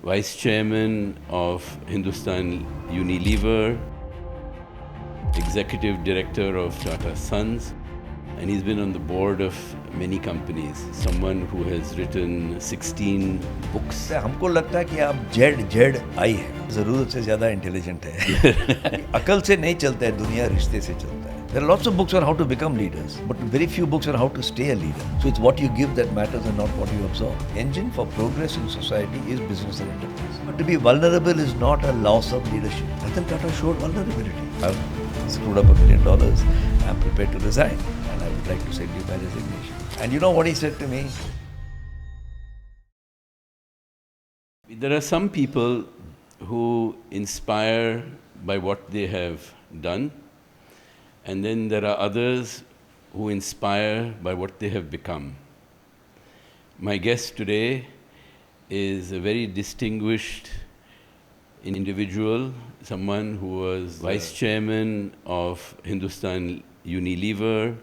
vice chairman of Hindustan Unilever, executive director of Tata Sons, and he's been on the board of many companies. Someone who has written 16 books. हमको लगता है कि आप Z I है, जरूरत से ज़्यादा इंटेलिजेंट है। अकल से नहीं चलता है दुनिया, रिश्ते से चलता है। There are lots of books on how to become leaders, but very few books on how to stay a leader. So it's what you give that matters and not what you absorb. Engine for progress in society is business and enterprise. But to be vulnerable is not a loss of leadership. Ratan Tata showed vulnerability. I've screwed up $1 million. I'm prepared to resign, and I would like to send you my resignation. And you know what he said to me? There are some people who inspire by what they have done, and then there are others who inspire by what they have become. My guest today is a very distinguished individual, someone who was vice chairman of Hindustan Unilever,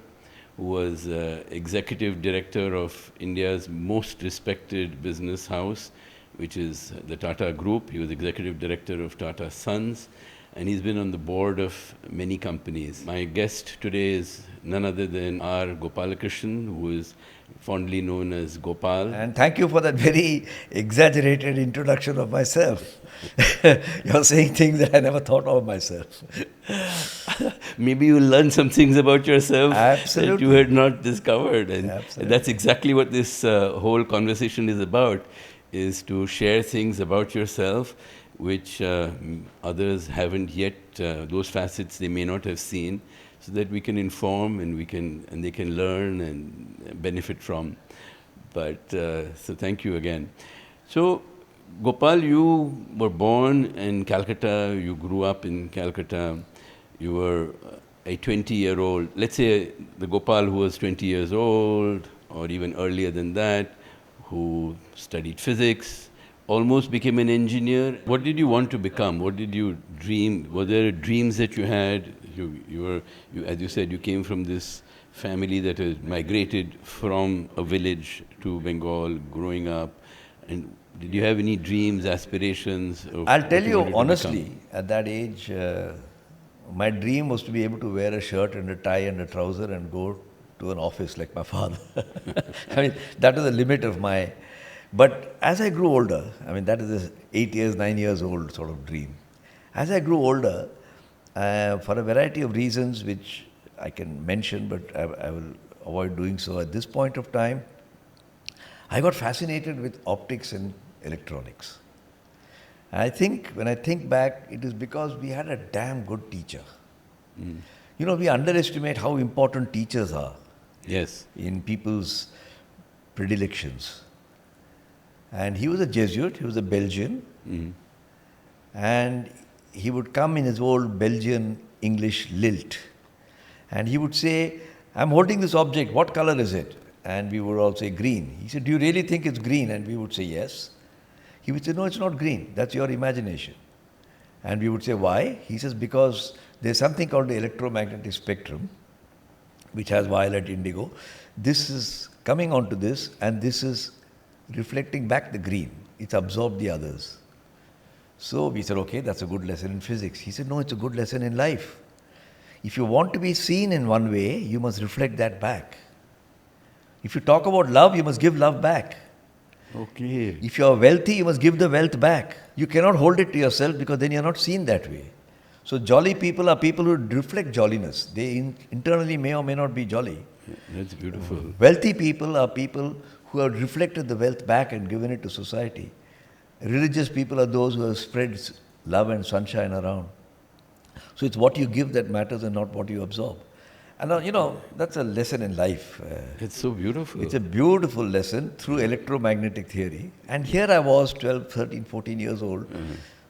who was executive director of India's most respected business house, which is the Tata Group. He was executive director of Tata Sons, and he's been on the board of many companies. My guest today is none other than R. Gopalakrishnan, who is fondly known as Gopal. And thank you for that very exaggerated introduction of myself. You're saying things that I never thought of myself. Maybe you learn some things about yourself Absolutely. that you had not discovered. And Absolutely. that's exactly what this whole conversation is about, is to share things about yourself which others haven't yet, those facets they may not have seen, so that we can inform and they can learn and benefit from. But so thank you again. So Gopal, you were born in Calcutta, you grew up in Calcutta, you were a 20-year-old, let's say the Gopal who was 20 years old, or even earlier than that, who studied physics, almost became an engineer. What did you want to become? What did you dream? Were there dreams that you had? You, as you said, you came from this family that has migrated from a village to Bengal, growing up. And did you have any dreams, aspirations? I'll tell you honestly, at that age, my dream was to be able to wear a shirt and a tie and a trouser and go to an office like my father. I mean, that was the limit of my... But as I grew older, I mean, that is a 8 years, 9 years old sort of dream. As I grew older, for a variety of reasons which I can mention, but I will avoid doing so at this point of time, I got fascinated with optics and electronics. I think, when I think back, it is because we had a damn good teacher. Mm. You know, we underestimate how important teachers are. Yes. In people's predilections. And he was a Jesuit, he was a Belgian, and he would come in his old Belgian English lilt. And he would say, I'm holding this object, what color is it? And we would all say green. He said, do you really think it's green? And we would say, yes. He would say, no, it's not green, that's your imagination. And we would say, why? He says, because there's something called the electromagnetic spectrum, which has violet, indigo. This is coming onto this, and this is reflecting back the green. It's absorbed the others. So we said, okay, that's a good lesson in physics. He said, no, it's a good lesson in life. If you want to be seen in one way, you must reflect that back. If you talk about love, you must give love back. Okay. If you are wealthy, you must give the wealth back. You cannot hold it to yourself because then you are not seen that way. So jolly people are people who reflect jolliness. They internally may or may not be jolly. That's beautiful. Wealthy people are people who have reflected the wealth back and given it to society. Religious people are those who have spread love and sunshine around. So it's what you give that matters and not what you absorb. And now, you know, that's a lesson in life. It's so beautiful. It's a beautiful lesson through electromagnetic theory. And here I was, 12, 13, 14 years old,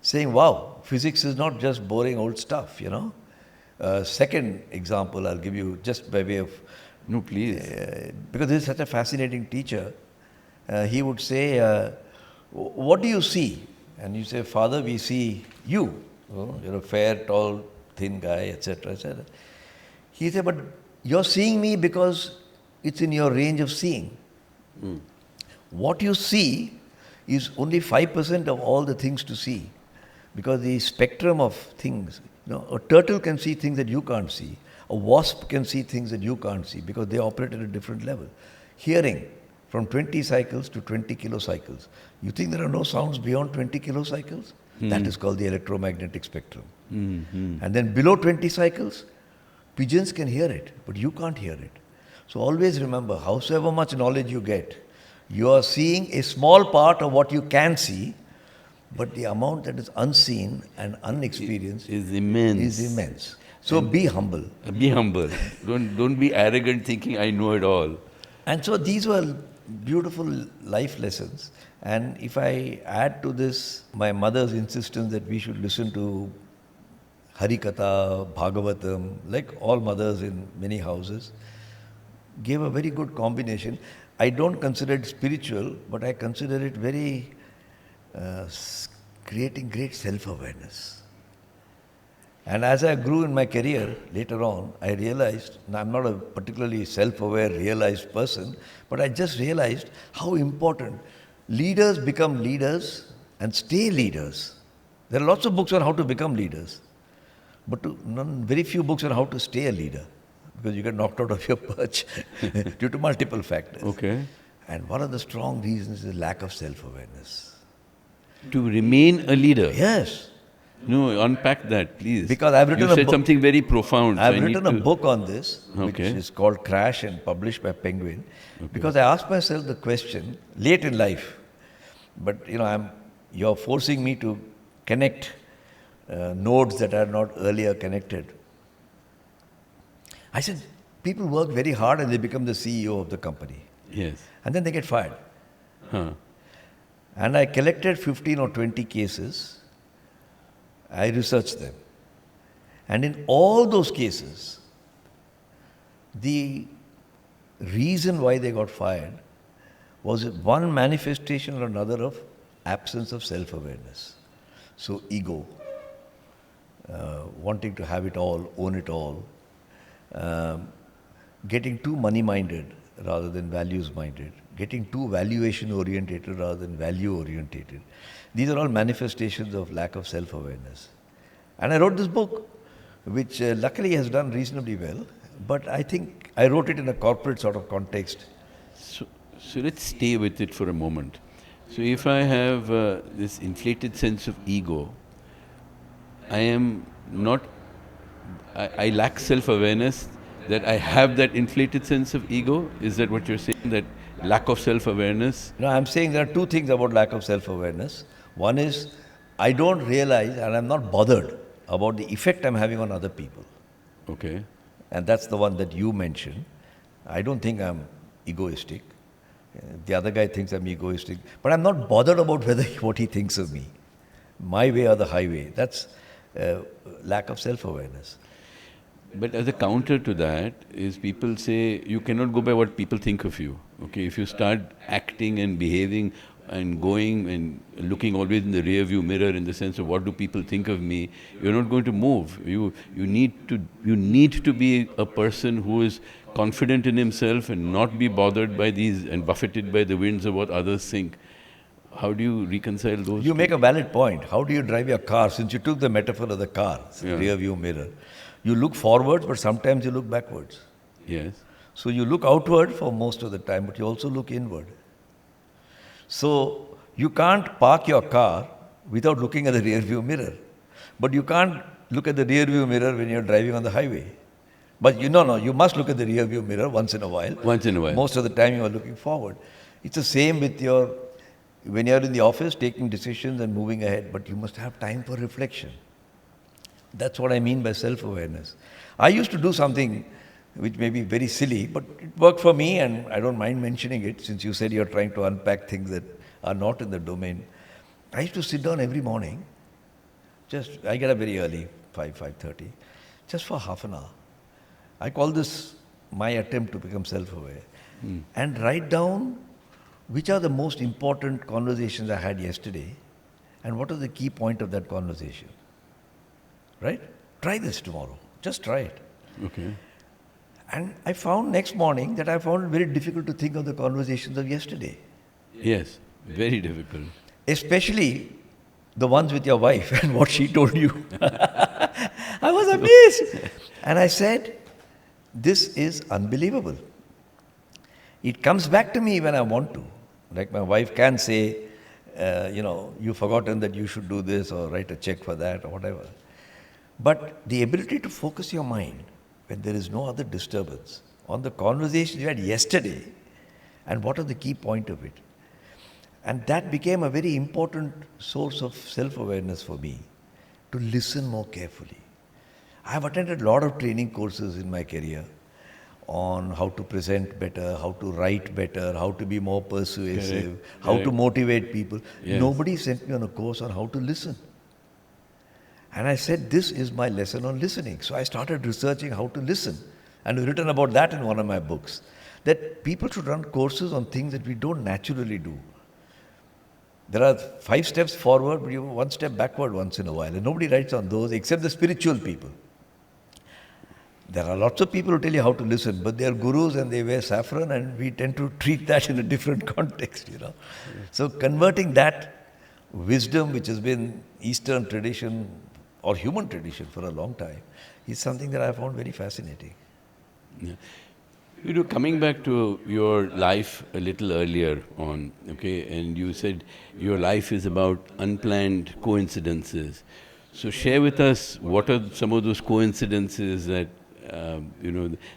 saying, wow, physics is not just boring old stuff, you know. Second example I'll give you just by way of... No, please. Because this is such a fascinating teacher. He would say, what do you see? And you say, Father, we see you. Oh, you're a fair, tall, thin guy, etc., etc. He said, but you're seeing me because it's in your range of seeing. What you see is only 5% of all the things to see. Because the spectrum of things, a turtle can see things that you can't see. A wasp can see things that you can't see because they operate at a different level. Hearing, from 20 cycles to 20 kilocycles. You think there are no sounds beyond 20 kilocycles? That is called the electromagnetic spectrum. And then below 20 cycles, pigeons can hear it, but you can't hear it. So always remember, howsoever much knowledge you get, you are seeing a small part of what you can see, but the amount that is unseen and unexperienced is immense. So be humble. Be humble. Don't be arrogant thinking I know it all. And so these were beautiful life lessons. And if I add to this my mother's insistence that we should listen to Harikatha, Bhagavatam, like all mothers in many houses, gave a very good combination. I don't consider it spiritual, but I consider it very creating great self-awareness. And as I grew in my career later on, I realized, now I'm not a particularly self-aware, realized person, but I just realized how important leaders become leaders and stay leaders. There are lots of books on how to become leaders, but very few books on how to stay a leader, because you get knocked out of your perch due to multiple factors. Okay. And one of the strong reasons is lack of self-awareness. To remain a leader? Yes. No, unpack that, please. Because I've written you said something very profound. I've written a book on this, which is called Crash and published by Penguin, because I asked myself the question late in life, but you're forcing me to connect nodes that are not earlier connected. I said, people work very hard and they become the CEO of the company. Yes. And then they get fired. Huh. And I collected 15 or 20 cases. I researched them. And in all those cases, the reason why they got fired was one manifestation or another of absence of self-awareness. So ego, wanting to have it all, own it all, getting too money-minded rather than values-minded, getting too valuation-orientated rather than value-orientated. These are all manifestations of lack of self-awareness. And I wrote this book, which luckily has done reasonably well, but I think I wrote it in a corporate sort of context. So let's stay with it for a moment. So if I have this inflated sense of ego, I lack self-awareness, that I have that inflated sense of ego? Is that what you're saying, that lack of self-awareness? No, I'm saying there are two things about lack of self-awareness. One is, I don't realize and I'm not bothered about the effect I'm having on other people. Okay. And that's the one that you mentioned. I don't think I'm egoistic. The other guy thinks I'm egoistic. But I'm not bothered about what he thinks of me. My way or the highway. That's lack of self-awareness. But as a counter to that is, people say you cannot go by what people think of you. Okay, if you start acting and behaving and going and looking always in the rear view mirror in the sense of what do people think of me, you're not going to move. You need to be a person who is confident in himself and not be bothered by these and buffeted by the winds of what others think. How do you reconcile those? You make a valid point. How do you drive your car? Since you took the metaphor of the car, rear view mirror. You look forwards, but sometimes you look backwards. Yes. So you look outward for most of the time, but you also look inward. So you can't park your car without looking at the rear view mirror. But you can't look at the rear view mirror when you're driving on the highway. But you must look at the rear view mirror once in a while. Once in a while. Most of the time you are looking forward. It's the same with when you're in the office taking decisions and moving ahead, but you must have time for reflection. That's what I mean by self-awareness. I used to do something which may be very silly, but it worked for me, and I don't mind mentioning it since you said you're trying to unpack things that are not in the domain. I used to sit down every morning. I get up very early, 5:30, just for half an hour. I call this my attempt to become self-aware. And write down which are the most important conversations I had yesterday and what was the key point of that conversation. Right? Try this tomorrow. Just try it. Okay. And I found next morning that I found it very difficult to think of the conversations of yesterday. Yes. Very difficult. Especially the ones with your wife and what she told you. I was amazed. And I said, this is unbelievable. It comes back to me when I want to. Like my wife can say, you've forgotten that you should do this or write a check for that or whatever. But the ability to focus your mind when there is no other disturbance on the conversation you had yesterday and what are the key point of it. And that became a very important source of self-awareness for me, to listen more carefully. I have attended a lot of training courses in my career on how to present better, how to write better, how to be more persuasive, how to motivate people. Yes. Nobody sent me on a course on how to listen. And I said, this is my lesson on listening. So I started researching how to listen. And I've written about that in one of my books. That people should run courses on things that we don't naturally do. There are 5 steps forward, but you go 1 step backward once in a while. And nobody writes on those except the spiritual people. There are lots of people who tell you how to listen, but they are gurus and they wear saffron, and we tend to treat that in a different context, So converting that wisdom, which has been Eastern tradition or human tradition for a long time, is something that I found very fascinating. Yeah. Coming back to your life a little earlier on, okay, and you said your life is about unplanned coincidences. So share with us what are some of those coincidences that,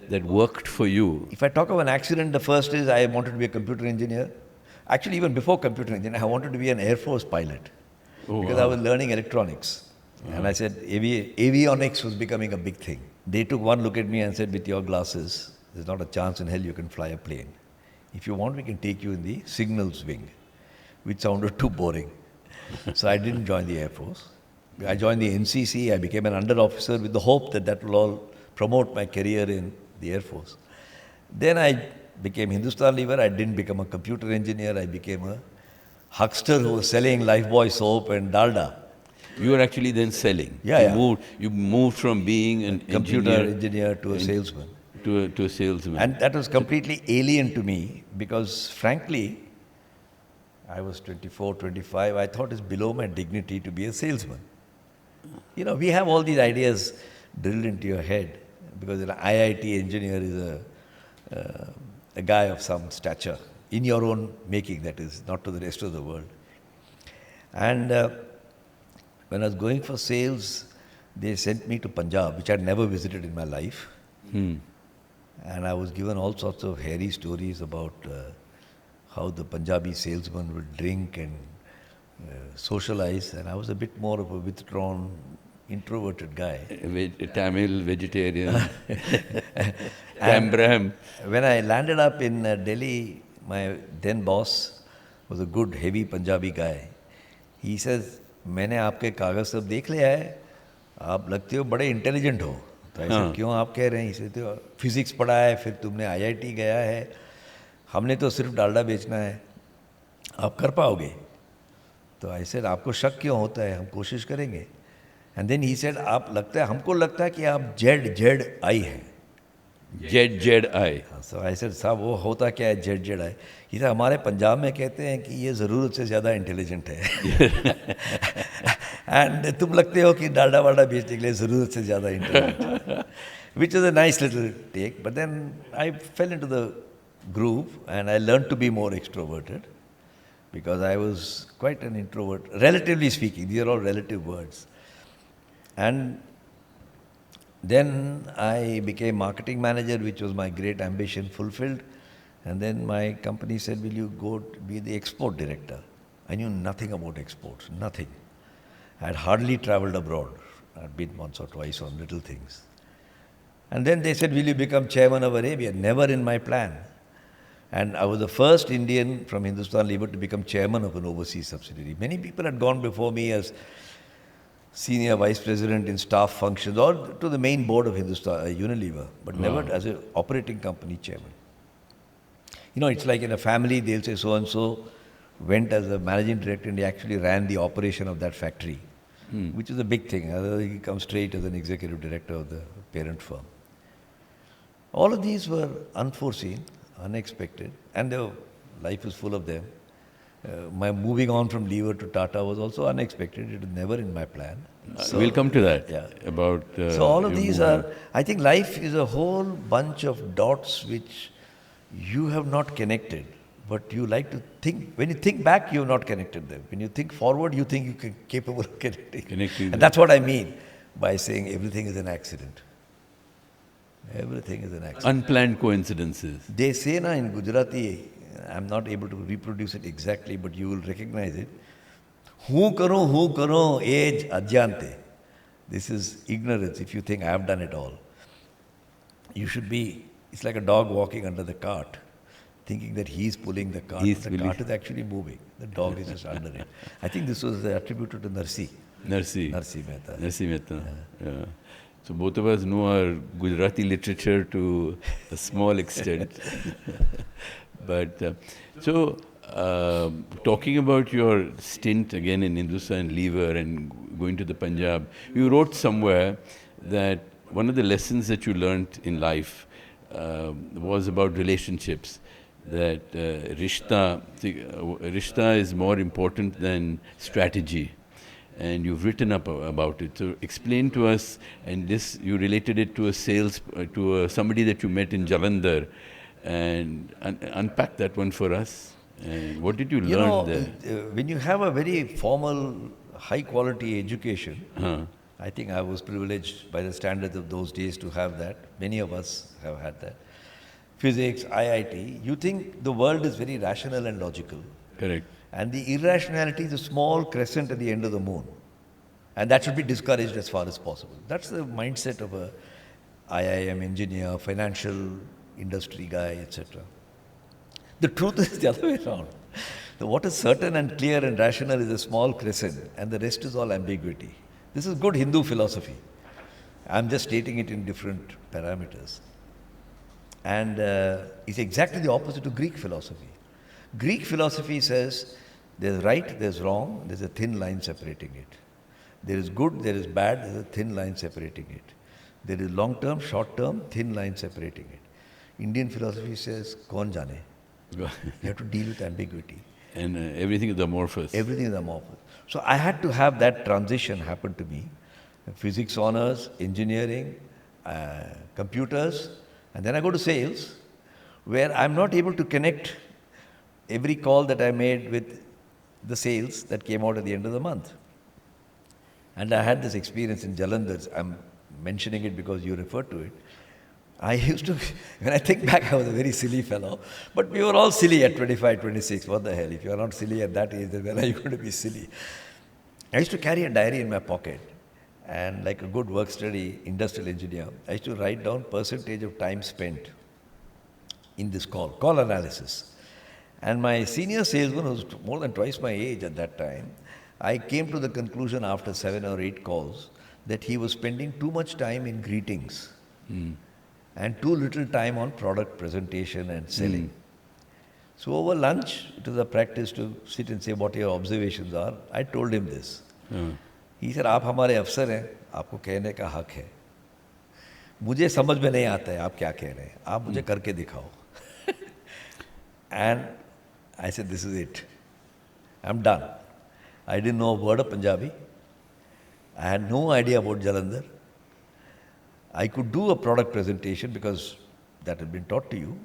that worked for you. If I talk of an accident, the first is I wanted to be a computer engineer. Actually, even before computer engineer, I wanted to be an Air Force pilot because I was learning electronics. And I said avionics was becoming a big thing. They took one look at me and said, with your glasses, there's not a chance in hell you can fly a plane. If you want, we can take you in the signals wing, which sounded too boring. So I didn't join the Air Force. I joined the NCC. I became an under officer with the hope that that will all promote my career in the Air Force. Then I became Hindustan Lever. I didn't become a computer engineer. I became a huckster who was selling Lifebuoy soap and Dalda. You were actually then selling. You moved from being a computer engineer to a salesman. To a salesman. And that was completely alien to me because, frankly, I was 24, 25. I thought it's below my dignity to be a salesman. We have all these ideas drilled into your head because an IIT engineer is a guy of some stature, in your own making, that is, not to the rest of the world. And when I was going for sales, they sent me to Punjab, which I'd never visited in my life. And I was given all sorts of hairy stories about how the Punjabi salesman would drink and socialize. And I was a bit more of a withdrawn, introverted guy. Tamil, vegetarian, Tambraham. When I landed up in Delhi, my then boss was a good, heavy Punjabi guy. He says, मैंने आपके कागज सब देख लिया है, आप लगते हो बड़े इंटेलिजेंट हो. तो ऐसे क्यों आप कह रहे हैं? इसे तो फिजिक्स पढ़ा है, फिर तुमने IIT गया है, हमने तो सिर्फ डालडा बेचना है, आप कर पाओगे? तो ऐसे आपको शक क्यों होता है? हम कोशिश करेंगे. एंड देन ही सेड, आप लगता है, हमको लगता है कि आप ZZI हैं. ZZI. सो आई सेड, साहब वो होता क्या है ZZI? ये तो हमारे पंजाब में कहते हैं कि ये ज़रूरत से ज़्यादा इंटेलिजेंट है. एंड तुम लगते हो कि डालडा वालडा बेचने के लिए ज़रूरत से ज़्यादा intelligent. Which is a nice little take. But then I fell into the groove and I learned to be more extroverted because I was quite an introvert, relatively speaking. These are all relative words. And then I became marketing manager, which was my great ambition fulfilled. And then my company said, will you go be the export director? I knew nothing about exports, nothing. I had hardly traveled abroad. I'd been once or twice on little things. And then they said, will you become chairman of Arabia? Never in my plan. And I was the first Indian from Hindustan Lever to become chairman of an overseas subsidiary. Many people had gone before me as senior vice president in staff functions or to the main board of Hindustan Unilever, but never as an operating company chairman. It's like in a family, they'll say so-and-so went as a managing director and he actually ran the operation of that factory, which is a big thing. He comes straight as an executive director of the parent firm. All of these were unforeseen, unexpected, and life is full of them. My moving on from Lever to Tata was also unexpected. It was never in my plan. We'll come to that. Yeah. About. So all of your these movement. are, I think life is a whole bunch of dots which you have not connected, but you like to think. When you think back, you have not connected them. When you think forward, you think you're capable of connecting. Connecting them. And that's what I mean by saying everything is an accident. Everything is an accident. Unplanned coincidences. They say na in Gujarati, I'm not able to reproduce it exactly, but you will recognize it. Hu karo, age ajante. This is ignorance if you think I have done it all. You should be, it's like a dog walking under the cart, thinking that he's pulling the cart. The cart is actually moving. The dog is just under it. I think this was attributed to Narsi. Narsi. Narsi Mehta. Narsi Mehta. Yeah. So both of us know our Gujarati literature to a small extent. But talking about your stint again in Hindustan Lever and going to the Punjab, you wrote somewhere that one of the lessons that you learnt in life was about relationships. That Rishta is more important than strategy. And you've written up about it. So explain to us, and this you related it to somebody that you met in Jalandhar, and unpack that one for us. And what did you learn there? When you have a very formal, high-quality education, I think I was privileged by the standards of those days to have that. Many of us have had that. Physics, IIT, you think the world is very rational and logical. Correct. And the irrationality is a small crescent at the end of the moon. And that should be discouraged as far as possible. That's the mindset of a IIM engineer, financial industry guy, etc. The truth is the other way around. What is certain and clear and rational is a small crescent, and the rest is all ambiguity. This is good Hindu philosophy. I'm just stating it in different parameters. And it's exactly the opposite to Greek philosophy. Greek philosophy says there's right, there's wrong, there's a thin line separating it. There is good, there is bad, there's a thin line separating it. There is long term, short term, thin line separating it. Indian philosophy says, kaun jane? You have to deal with ambiguity. And everything is amorphous. Everything is amorphous. So I had to have that transition happen to me. Physics honors, engineering, computers, and then I go to sales, where I'm not able to connect every call that I made with the sales that came out at the end of the month. And I had this experience in Jalandhar. I'm mentioning it because you referred to it. I used to, when I think back, I was a very silly fellow. But we were all silly at 25, 26. What the hell? If you're not silly at that age, then when are you going to be silly? I used to carry a diary in my pocket. And like a good work-study industrial engineer, I used to write down percentage of time spent in this call analysis. And my senior salesman, who was more than twice my age at that time, I came to the conclusion after 7 or 8 calls that he was spending too much time in greetings and too little time on product presentation and selling. So over lunch, it was a practice to sit and say what your observations are. I told him this. He said, आप हमारे अफसर हैं, आपको कहने का हक है. मुझे समझ में नहीं आता है आप क्या कह रहे हैं. आप मुझे करके दिखाओ. And I said, this is it. I'm done. I didn't know a word of Punjabi. I had no idea about Jalandhar. I could do a product presentation because that had been taught to you,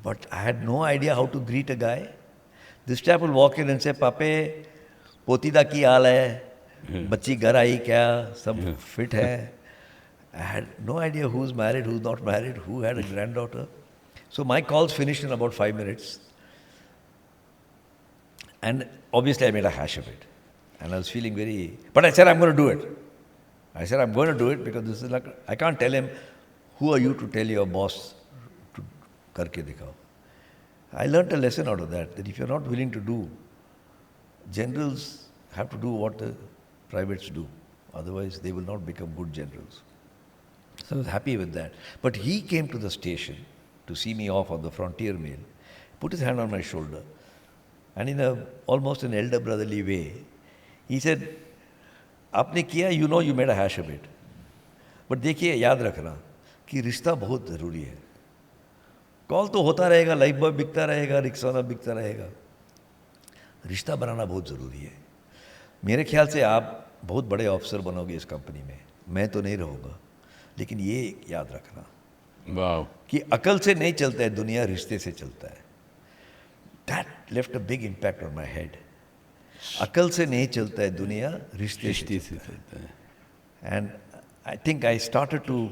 but I had no idea how to greet a guy. This chap will walk in and say, Pape, poti da ki haal hai? Bachchi ghar aayi kya? Sab fit hai? I had no idea who's married, who's not married, who had a granddaughter. So my calls finished in about 5 minutes. And obviously I made a hash of it. And I was feeling but I said, I'm going to do it. I said, I'm going to do it because this is like, I can't tell him, who are you to tell your boss to karke dikhao. I learnt a lesson out of that if you're not willing to do, generals have to do what the privates do. Otherwise, they will not become good generals. So I was happy with that. But he came to the station to see me off on the frontier mail, put his hand on my shoulder, and in almost an elder brotherly way, he said, आपने किया, you know you made a hash of it. But देखिए, याद रखना कि रिश्ता बहुत ज़रूरी है. कॉल तो होता रहेगा, लाइफ बॉय बिकता रहेगा, रिक्साना बिकता रहेगा. रिश्ता बनाना बहुत ज़रूरी है. मेरे ख्याल से आप बहुत बड़े ऑफिसर बनोगे इस कंपनी में, मैं तो नहीं रहूँगा, लेकिन ये याद रखना Wow. कि अकल से नहीं चलता है दुनिया, रिश्ते से चलता है. That left a big impact on my head. अकल से नहीं चलता है दुनिया, रिश्ते रिश्ते से से चलता चलता है. है. And I think I started to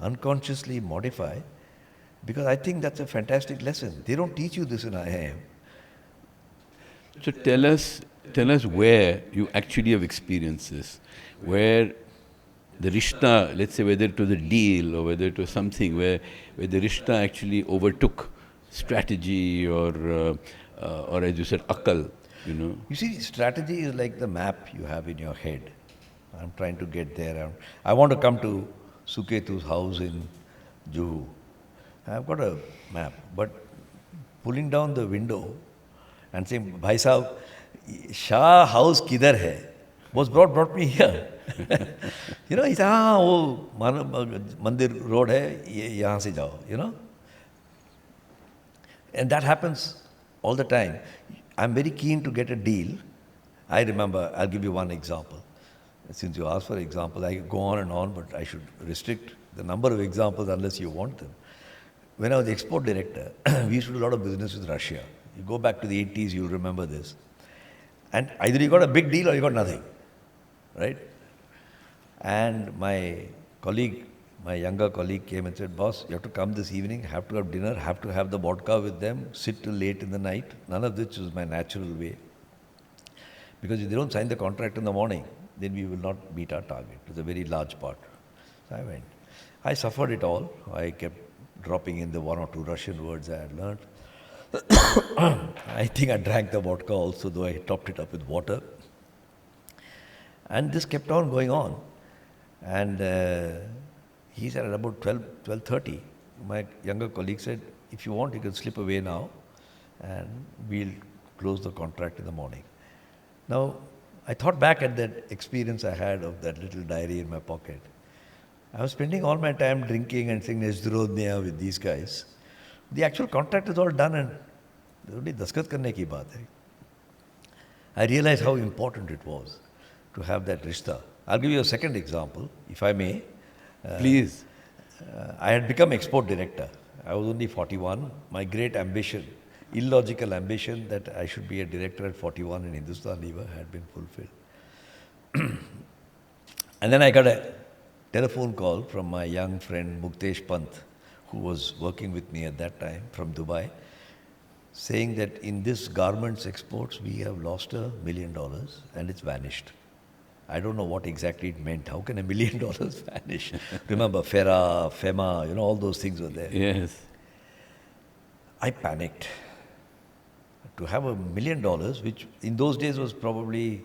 unconsciously modify because I think that's a fantastic lesson. They don't teach you this in IIM. So tell us where you actually have experienced this, where the Rishta, let's say whether it was a deal or whether it was something where the Rishta actually overtook strategy or as you said, akal, you know. You see, strategy is like the map you have in your head. I'm trying to get there. I want to come to Suketu's house in Juhu. I've got a map, but pulling down the window and saying, Bhai Sahab, Shah house kidhar hai? Was brought me here. You know, he said, वो मंदिर road है, यहाँ से जाओ, you know. And that happens all the time. I'm very keen to get a deal. I remember, I'll give you one example. Since you asked for example, I could go on and on, but I should restrict the number of examples unless you want them. When I was the export director, we used to do a lot of business with Russia. You go back to the 80s, you'll remember this. And either you got a big deal or you got nothing, right? And my colleague, my younger colleague came and said, boss, you have to come this evening, have to have dinner, have to have the vodka with them, sit till late in the night. None of this is my natural way. Because if they don't sign the contract in the morning, then we will not meet our target. It's a very large part. So I went. I suffered it all. I kept dropping in the one or two Russian words I had learned. I think I drank the vodka also, though I topped it up with water. And this kept on going on. And he said at about 12:30, my younger colleague said, if you want, you can slip away now and we'll close the contract in the morning. Now, I thought back at that experience I had of that little diary in my pocket. I was spending all my time drinking and singing Nesdrodnya with these guys. The actual contract is all done and only daskat karne ki baat hai. I realized how important it was to have that rishta. I'll give you a second example, if I may. Please. I had become export director. I was only 41. My great ambition, illogical ambition that I should be a director at 41 in Hindustan Lever had been fulfilled. And then I got a telephone call from my young friend Muktesh Pant, who was working with me at that time from Dubai, saying that in this garments exports we have lost $1 million and it's vanished. I don't know what exactly it meant. How can $1 million vanish? Remember, FERA, FEMA, you know, all those things were there. Yes. I panicked. To have $1 million, which in those days was probably,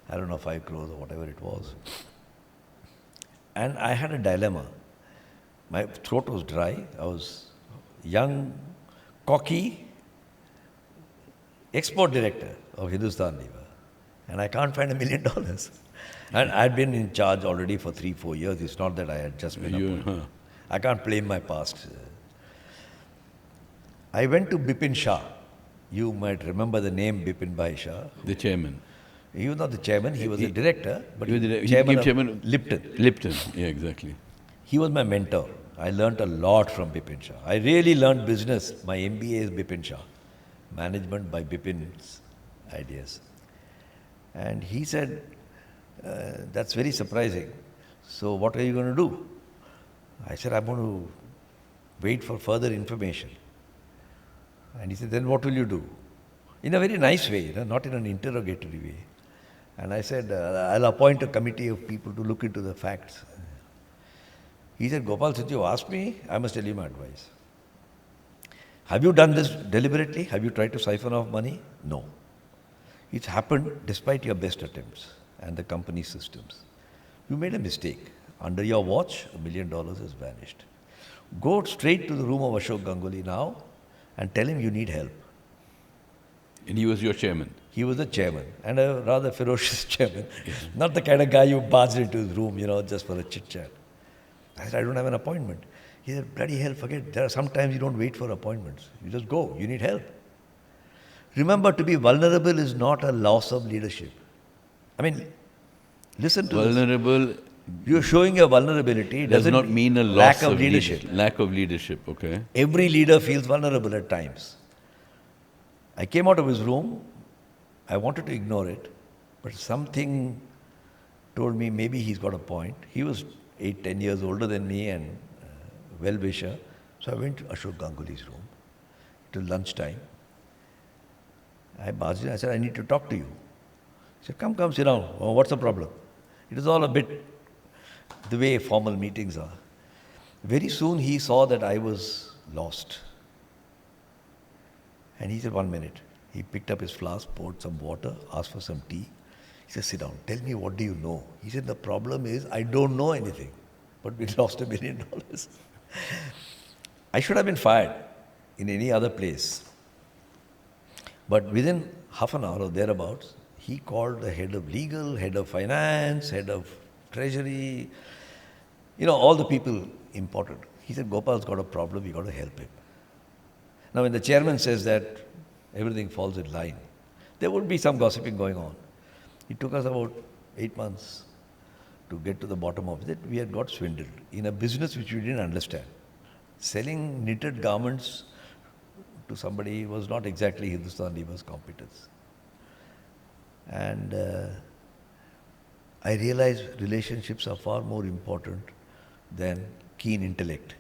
I don't know, 5 crores or whatever it was. And I had a dilemma. My throat was dry. I was young, cocky, export director of Hindustan Lever. And I can't find $1 million. And I'd been in charge already for 3-4 years. It's not that I had just been appointed. I can't blame my past. I went to Bipin Shah. You might remember the name Bipin Shah. The chairman. He was not the chairman, he was the director, but He chairman became of chairman. Lipton. Lipton, yeah, exactly. He was my mentor. I learnt a lot from Bipin Shah. I really learned business. My MBA is Bipin Shah. Management by Bipin's ideas. And he said, that's very surprising. So what are you going to do? I said, I'm going to wait for further information. And he said, then what will you do? In a very nice way, you know, not in an interrogatory way. And I said, I'll appoint a committee of people to look into the facts. He said, Gopal, since you asked me, I must tell you my advice. Have you done this deliberately? Have you tried to siphon off money? No. It's happened despite your best attempts and the company systems. You made a mistake. Under your watch, $1 million has vanished. Go straight to the room of Ashok Ganguly now and tell him you need help. And he was your chairman. He was the chairman, and a rather ferocious chairman. Not the kind of guy you barged into his room, you know, just for a chit-chat. I said, I don't have an appointment. He said, bloody hell, forget. There are sometimes you don't wait for appointments. You just go. You need help. Remember, to be vulnerable is not a loss of leadership. I mean, listen to this. Vulnerable You're showing your vulnerability does doesn't not mean a lack loss of leadership. Lack of leadership, okay. Every leader feels vulnerable at times. I came out of his room. I wanted to ignore it, but something told me maybe he's got a point. He was 8, 10 years older than me and well-wisher. So I went to Ashok Ganguly's room till lunchtime. I barged in. I said, I need to talk to you. He said, come, sit down. Oh, what's the problem? It was all a bit the way formal meetings are. Very soon he saw that I was lost. And he said, 1 minute. He picked up his flask, poured some water, asked for some tea. He said, sit down. Tell me, what do you know? He said, the problem is I don't know anything. But we lost $1 million. I should have been fired in any other place. But within half an hour or thereabouts, he called the head of legal, head of finance, head of treasury, all the people important. He said, Gopal's got a problem, we got to help him. Now, when the chairman says that, everything falls in line. There would be some gossiping going on. It took us about 8 months to get to the bottom of it. We had got swindled in a business which we didn't understand. Selling knitted garments to somebody was not exactly Hindustan Lever's competence. And I realized relationships are far more important than keen intellect.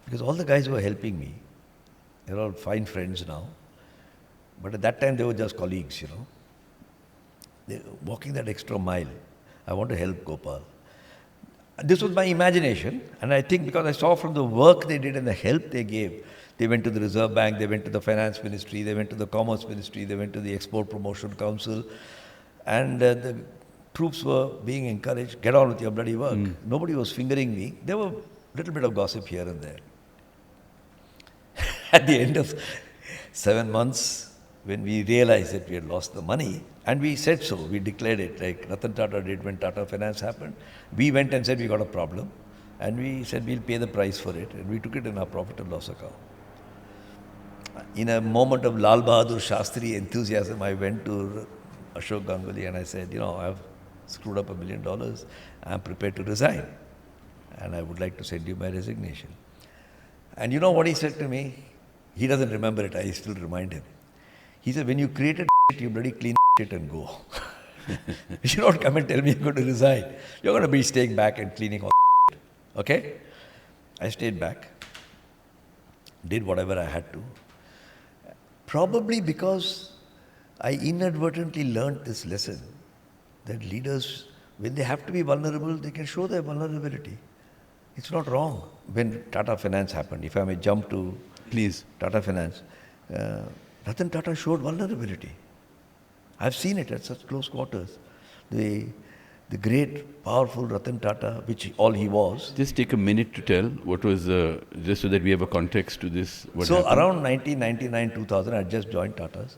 Because all the guys who were helping me, they're all fine friends now. But at that time, they were just colleagues, They're walking that extra mile. I want to help Gopal. This was my imagination. And I think because I saw from the work they did and the help they gave, they went to the Reserve Bank, they went to the Finance Ministry, they went to the Commerce Ministry, they went to the Export Promotion Council. And the troops were being encouraged, get on with your bloody work. Nobody was fingering me. There were a little bit of gossip here and there. At the end of 7 months, when we realized that we had lost the money, and we said so, we declared it, like Ratan Tata did when Tata Finance happened. We went and said we got a problem, and we said we'll pay the price for it, and we took it in our profit and loss account. In a moment of Lal Bahadur Shastri enthusiasm, I went to Ashok Ganguly and I said, I've screwed up $1 million, I'm prepared to resign, and I would like to send you my resignation. And you know what he said to me? He doesn't remember it, I still remind him. He said, when you created shit, you bloody clean shit and go. You should not come and tell me you're going to resign. You're going to be staying back and cleaning all shit. Okay? I stayed back, did whatever I had to. Probably because I inadvertently learned this lesson, that leaders, when they have to be vulnerable, they can show their vulnerability. It's not wrong. When Tata Finance happened, if I may jump to Please. Tata Finance, Ratan Tata showed vulnerability. I've seen it at such close quarters. The great, powerful Ratan Tata, which all he was. Just take a minute to tell what was, just so that we have a context to this. So around 1999, 2000, I had just joined Tata's.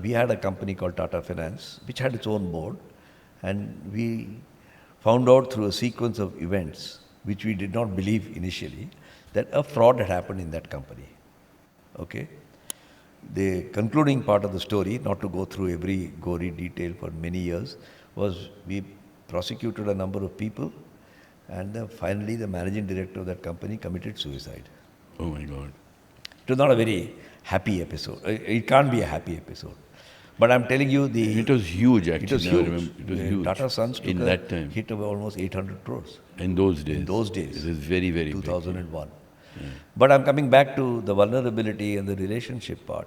We had a company called Tata Finance, which had its own board. And we found out through a sequence of events, which we did not believe initially, that a fraud had happened in that company. Okay? The concluding part of the story, not to go through every gory detail for many years, was we prosecuted a number of people, and finally the managing director of that company committed suicide. Oh my God. It was not a very happy episode. It can't be a happy episode. But I'm telling you, it was huge actually. It was huge. It was huge. Tata Sons took in that time. hit of almost 800 crores. In those days. In those days. It was very, very 2001. Yeah. But I'm coming back to the vulnerability and the relationship part.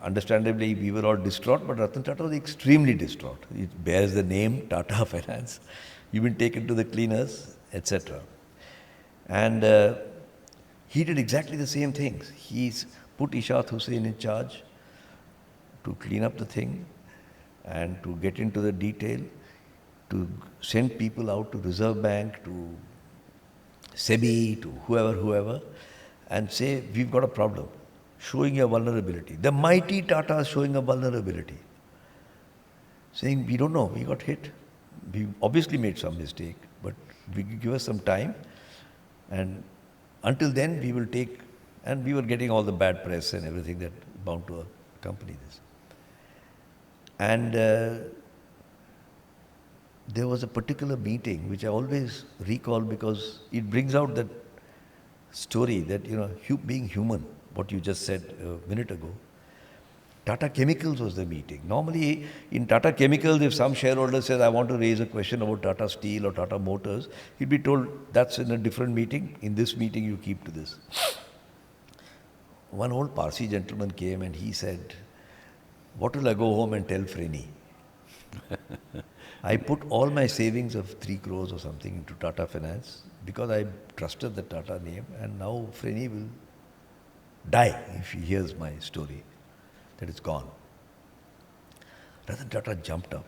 Understandably, we were all distraught, but Ratan Tata was extremely distraught. It bears the name Tata Finance. You've been taken to the cleaners, etc. And he did exactly the same things. He's put Ishaq Hussain in charge to clean up the thing and to get into the detail, to send people out to Reserve Bank, to SEBI, to whoever, and say, we've got a problem, showing a vulnerability. The mighty Tata is showing a vulnerability, saying, we don't know, we got hit. We obviously made some mistake, but give us some time, and until then we will take, and we were getting all the bad press and everything that bound to company this. And there was a particular meeting which I always recall because it brings out that story that, being human, what you just said a minute ago. Tata Chemicals was the meeting. Normally, in Tata Chemicals, if some shareholder says, I want to raise a question about Tata Steel or Tata Motors, he'd be told, that's in a different meeting. In this meeting, you keep to this. One old Parsi gentleman came and he said, what will I go home and tell Freny? I put all my savings of 3 crores or something into Tata Finance because I trusted the Tata name, and now Freny will die if he hears my story that it's gone. Ratan Tata jumped up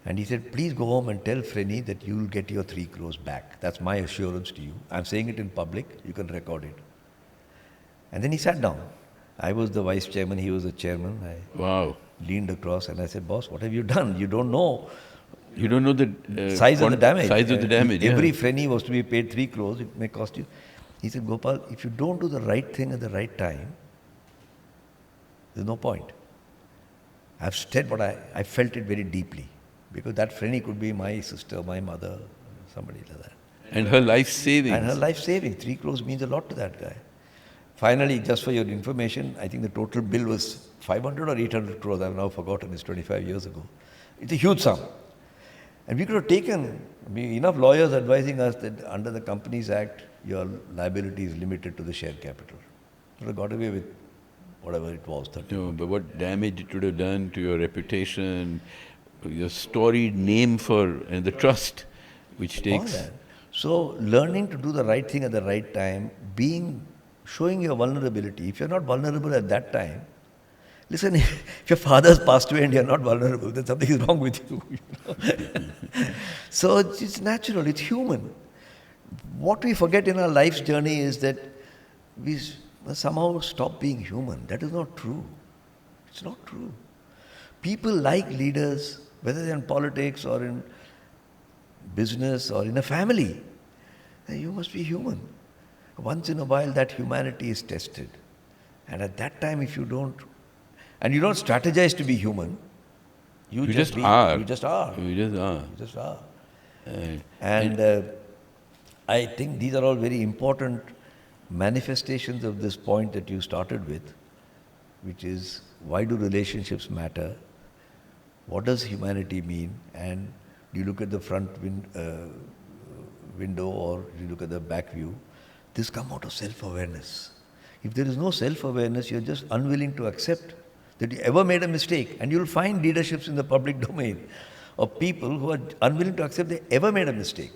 and he said, please go home and tell Freny that you will get your 3 crores back. That's my assurance to you. I'm saying it in public, you can record it. And then he sat down. I was the vice chairman, he was the chairman. Wow. Leaned across and I said, boss, what have you done? You don't know. You don't know the size of the damage. Size of the damage. Every Freny was to be paid 3 crores, it may cost you. He said, Gopal, if you don't do the right thing at the right time, there's no point. I've said what I felt it very deeply. Because that Freny could be my sister, my mother, somebody like that. And her life savings. And her life saving. 3 crores means a lot to that guy. Finally, just for your information, I think the total bill was 500 or 800 crores. I've now forgotten, it's 25 years ago. It's a huge sum. And we could have taken enough lawyers advising us that under the Companies Act, your liability is limited to the share capital. We would have got away with whatever it was. 30. No, but what damage it would have done to your reputation, your storied name and the trust which takes. All that. So learning to do the right thing at the right time, showing your vulnerability. If you're not vulnerable at that time, listen, if your father's passed away and you're not vulnerable, then something is wrong with you. So it's natural, it's human. What we forget in our life's journey is that we somehow stop being human. That is not true. It's not true. People like leaders, whether they're in politics or in business or in a family. You must be human. Once in a while that humanity is tested. And at that time if you don't strategize to be human, you just are. You just are. And I think these are all very important manifestations of this point that you started with, which is why do relationships matter? What does humanity mean? And do you look at the front window or do you look at the back view? This comes out of self-awareness. If there is no self-awareness, you're just unwilling to accept that you ever made a mistake. And you'll find leaderships in the public domain of people who are unwilling to accept they ever made a mistake.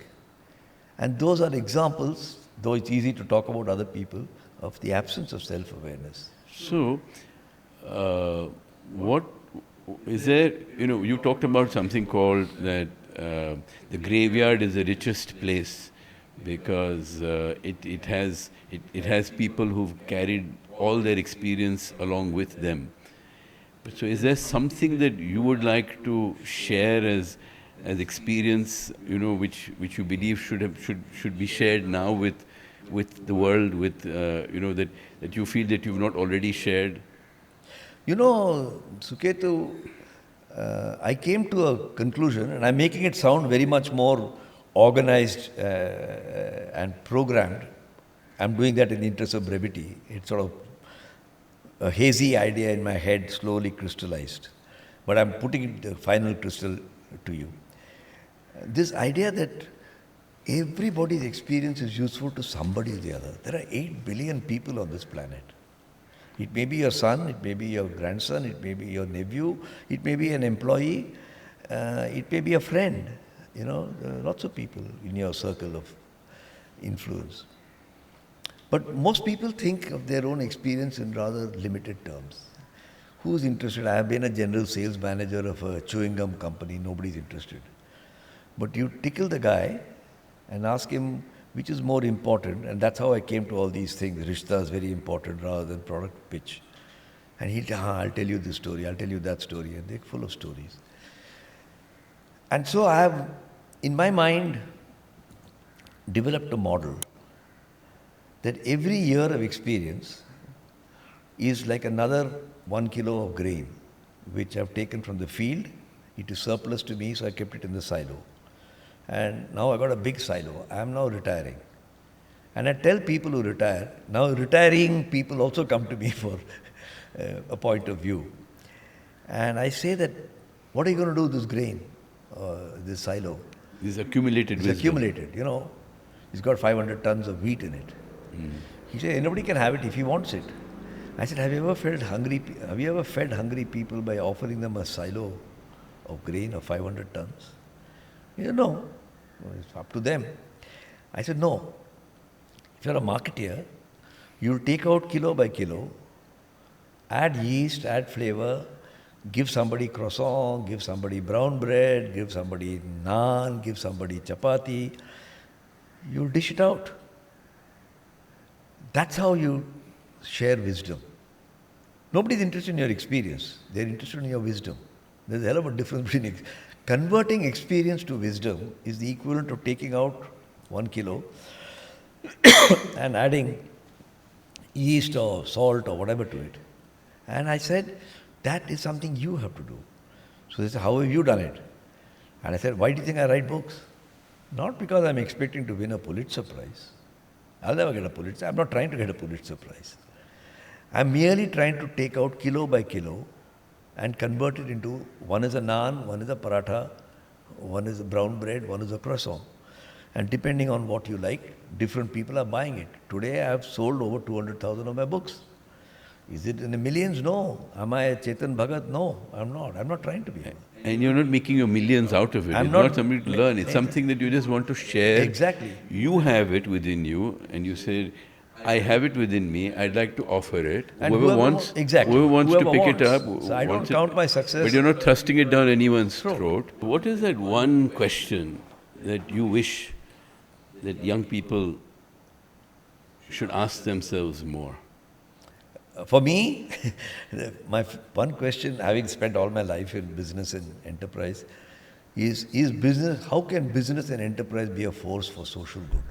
And those are examples, though it's easy to talk about other people, of the absence of self-awareness. So, what is there, you talked about something called that the graveyard is the richest place because it has people who've carried all their experience along with them. So is there something that you would like to share as experience, which you believe should be shared now with the world, with that you feel that you've not already shared? Suketu, I came to a conclusion, and I'm making it sound very much more organized and programmed. I'm doing that in the interest of brevity. It's sort of a hazy idea in my head, slowly crystallized. But I'm putting the final crystal to you. This idea that everybody's experience is useful to somebody or the other. There are 8 billion people on this planet. It may be your son, it may be your grandson, it may be your nephew, it may be an employee, it may be a friend. There are lots of people in your circle of influence. But most people think of their own experience in rather limited terms. Who's interested? I have been a general sales manager of a chewing gum company, nobody's interested. But you tickle the guy and ask him which is more important, and that's how I came to all these things. Rishta is very important rather than product pitch. And he'll tell, I'll tell you this story, I'll tell you that story, and they're full of stories. And so I have, in my mind, developed a model that every year of experience is like another 1 kilo of grain, which I've taken from the field. It is surplus to me, so I kept it in the silo. And now I got a big silo. I am now retiring. And I tell people who retire, now retiring people also come to me for a point of view. And I say that, what are you going to do with this grain, this silo? This accumulated It's wisdom. accumulated, you know. It's got 500 tons of wheat in it. He said, anybody can have it if he wants it. I said, have you ever fed hungry people by offering them a silo of grain of 500 tons? He said, no. Well, it's up to them. I said, no. If you're a marketeer, you'll take out kilo by kilo, add yeast, add flavor, give somebody croissant, give somebody brown bread, give somebody naan, give somebody chapati. You'll dish it out. That's how you share wisdom. Nobody's interested in your experience. They're interested in your wisdom. There's a hell of a difference between converting experience to wisdom is the equivalent of taking out 1 kilo and adding yeast or salt or whatever to it. And I said, that is something you have to do. So they said, how have you done it? And I said, why do you think I write books? Not because I'm expecting to win a Pulitzer Prize. I'll never get a Pulitzer. I'm not trying to get a Pulitzer Prize. I'm merely trying to take out kilo by kilo and convert it into, one is a naan, one is a paratha, one is a brown bread, one is a croissant. And depending on what you like, different people are buying it. Today I have sold over 200,000 of my books. Is it in the millions? No. Am I a Chetan Bhagat? No, I'm not. I'm not trying to be. And you're not making your millions out of it. I'm it's not not something to learn. It's something that you just want to share. Exactly. You have it within you, and you say, I have it within me. I'd like to offer it. And whoever wants to pick it up. So I don't count my success. But you're not thrusting it down anyone's throat. What is that one question that you wish that young people should ask themselves more? For me, my one question, having spent all my life in business and enterprise, is business, how can business and enterprise be a force for social good?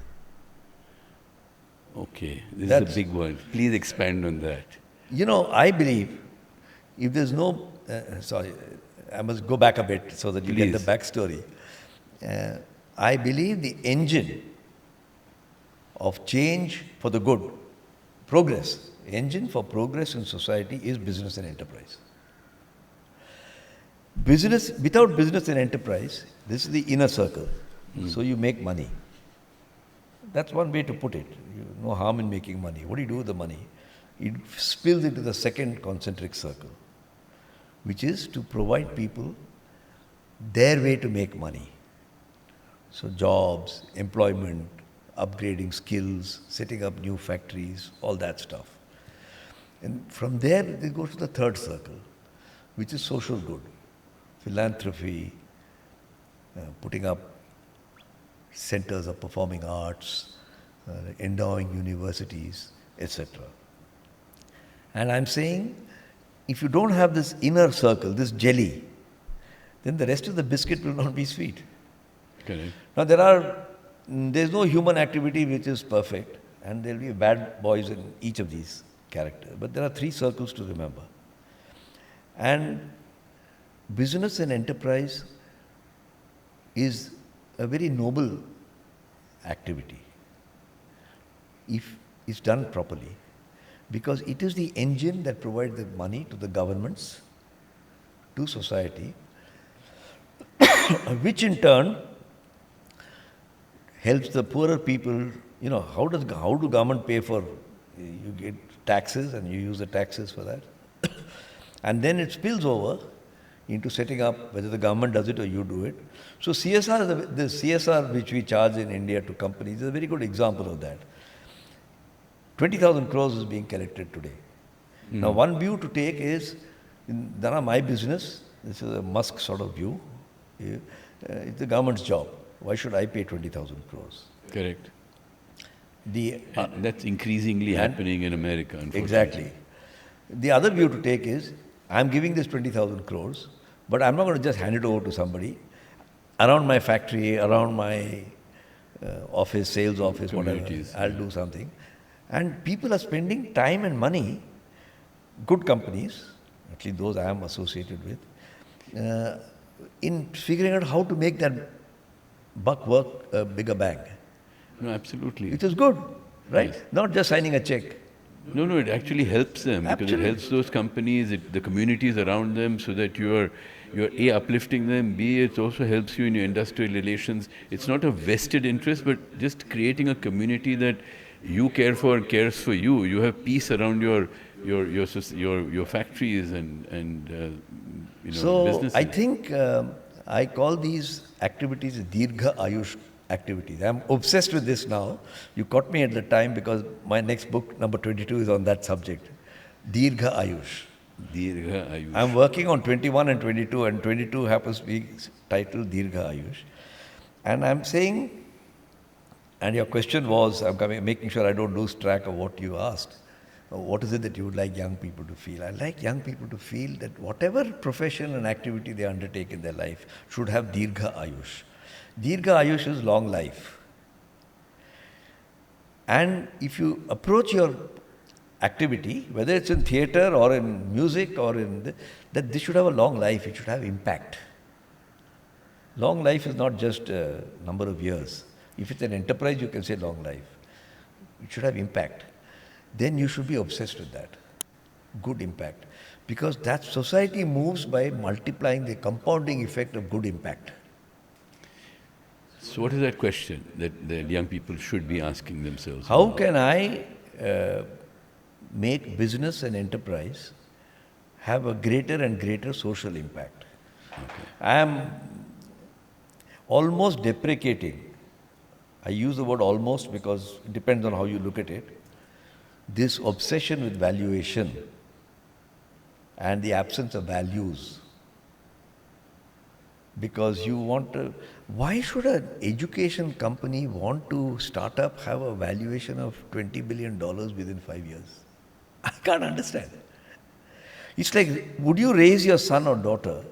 Okay, this is a big one. Please expand on that. You know, I believe if there's no, sorry, I must go back a bit so that you get the backstory. I believe the engine of change for the good, progress, engine for progress in society is business and enterprise. Business, without business and enterprise, this is the inner circle. So you make money. That's one way to put it. No harm in making money. What do you do with the money? It spills into the second concentric circle, which is to provide people their way to make money. So jobs, employment, upgrading skills, setting up new factories, all that stuff. And from there, it goes to the third circle, which is social good. Philanthropy, putting up centers of performing arts, endowing universities, etc. And I'm saying, if you don't have this inner circle, this jelly, then the rest of the biscuit will not be sweet. Correct. Now there's no human activity which is perfect, and there'll be bad boys in each of these characters. But there are three circles to remember. And business and enterprise is a very noble activity if it's done properly, because it is the engine that provides the money to the governments, to society, which in turn helps the poorer people. You know, how do government pay for, you get taxes and you use the taxes for that. And then it spills over into setting up, whether the government does it or you do it. So CSR, the CSR which we charge in India to companies is a very good example of that. 20,000 crores is being collected today. Now one view to take is, Dana, my business, this is a Musk sort of view, it's the government's job. Why should I pay 20,000 crores? Correct. That's increasingly happening in America, unfortunately. Exactly. The other view to take is, I'm giving this 20,000 crores, but I'm not going to just hand it over to somebody. Around my factory, around my office, sales office, whatever, I'll do something. And people are spending time and money good companies, at least those I am associated with, in figuring out how to make that buck work a bigger bang. No, absolutely. It is good, right? Yes. Not just signing a check. No, it actually helps them because it Absolutely. helps those companies, the communities around them, so that you're A, uplifting them, B, it also helps you in your industrial relations. It's not a vested interest, but just creating a community that you care for and cares for you. You have peace around your factories and So businesses. I think I call these activities Dirghayush activities. I'm obsessed with this now. You caught me at the time because my next book, number 22, is on that subject. Dirghayush. Dirghayush. I'm working on 21 and 22, and 22 happens to be titled Dirghayush. And I'm saying, and your question was, making sure I don't lose track of what you asked. What is it that you would like young people to feel? I like young people to feel that whatever profession and activity they undertake in their life should have Dirgha Ayush. Dirgha Ayush is long life. And if you approach your activity, whether it's in theatre or in music or that this should have a long life, it should have impact. Long life is not just a number of years. If it's an enterprise, you can say long life. It should have impact. Then you should be obsessed with that. Good impact. Because that society moves by multiplying the compounding effect of good impact. So what is that question that young people should be asking themselves? How can I make business and enterprise have a greater and greater social impact? Okay. I am almost deprecating. I use the word almost because it depends on how you look at it. This obsession with valuation and the absence of values. Because you want to, why should an education company want to start up, have a valuation of $20 billion within 5 years? I can't understand. It's like, would you raise your son or daughter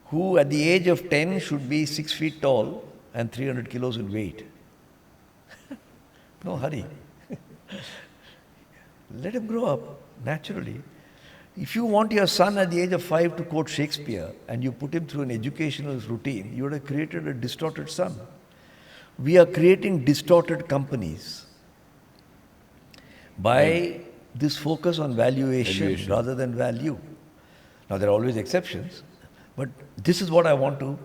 who at the age of 10 should be 6 feet tall and 300 kilos in weight? No hurry. Let him grow up naturally. If you want your son at the age of 5 to quote Shakespeare and you put him through an educational routine, you would have created a distorted son. We are creating distorted companies by this focus on valuation rather than value. Now, there are always exceptions, but this is what I want to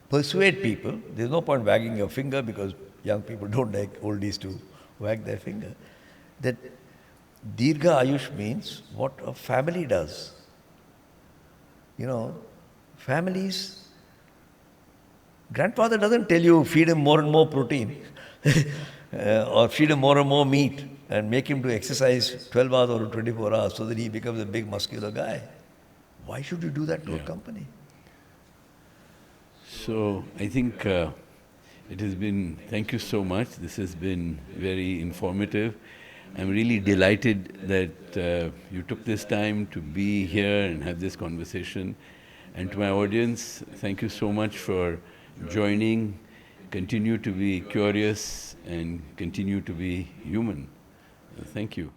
persuade people. There's no point wagging your finger because young people don't like oldies to wag their finger. That Dirgha Ayush means what a family does. You know, families, grandfather doesn't tell you feed him more and more protein or feed him more and more meat and make him to exercise 12 hours or 24 hours so that he becomes a big muscular guy. Why should you do that to a company? So I think it has been, thank you so much. This has been very informative. I'm really delighted that you took this time to be here and have this conversation. And to my audience, thank you so much for joining. Continue to be curious and continue to be human. Thank you.